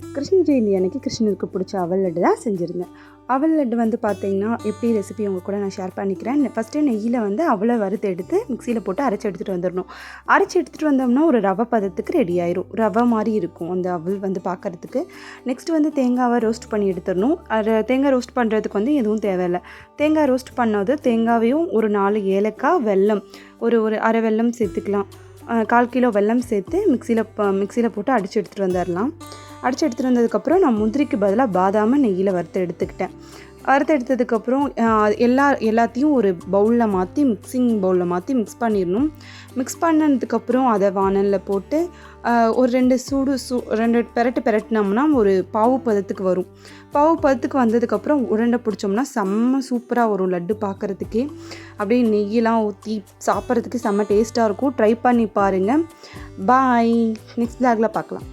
கிருஷ்ண ஜெயந்தி அன்றைக்கி கிருஷ்ணருக்கு பிடிச்ச அவல் லட்டு தான் செஞ்சுருந்தேன். அவல் லட்டு வந்து பார்த்திங்கன்னா எப்படி ரெசிபி உங்கள் கூட நான் ஷேர் பண்ணிக்கிறேன். ஃபஸ்ட்டு நெய்யில் வந்து அவலை வறுத்து எடுத்து மிக்சியில் போட்டு அரைச்சி எடுத்துகிட்டு வந்துடணும். அரைச்சி எடுத்துகிட்டு வந்தோம்னா ஒரு ரவை பதத்துக்கு ரெடி ஆயிரும். ரவை மாதிரி இருக்கும் அந்த அவல் வந்து பார்க்குறதுக்கு. நெக்ஸ்ட்டு வந்து தேங்காவை ரோஸ்ட் பண்ணி எடுத்துடணும். தேங்காய் ரோஸ்ட் பண்ணுறதுக்கு வந்து எதுவும் தேவையில்லை. தேங்காய் ரோஸ்ட் பண்ணது தேங்காவையும் ஒரு 4 ஏலக்காய், வெல்லம் ஒரு அரை வெல்லம் சேர்த்துக்கலாம். 1/4 கிலோ வெல்லம் சேர்த்து மிக்சியில் போட்டு அடித்து எடுத்துகிட்டு வந்துடலாம். அடித்து எடுத்துகிட்டு வந்ததுக்கப்புறம் நான் முந்திரிக்கு பதிலாக பாதாமை நெய்யில் வறுத்து எடுத்துக்கிட்டேன். வறுத்து எடுத்ததுக்கப்புறம் எல்லாத்தையும் ஒரு பவுலில் மாற்றி மிக்சிங் பவுலில் மாற்றி மிக்ஸ் பண்ணிடணும். மிக்ஸ் பண்ணதுக்கப்புறம் அதை வானலில் போட்டு ஒரு 2 பெரட்டினோம்னா ஒரு பாவு பதத்துக்கு வரும். பாவு பதத்துக்கு வந்ததுக்கப்புறம் உருண்டை பிடிச்சோம்னா செம்ம சூப்பராக வரும் லட்டு பார்க்குறதுக்கே. அப்படியே நெய்யெலாம் ஊற்றி சாப்பிட்றதுக்கு செம்ம டேஸ்ட்டாக இருக்கும். ட்ரை பண்ணி பாருங்கள். பாய். நெக்ஸ்ட் விலாகில் பார்க்கலாம்.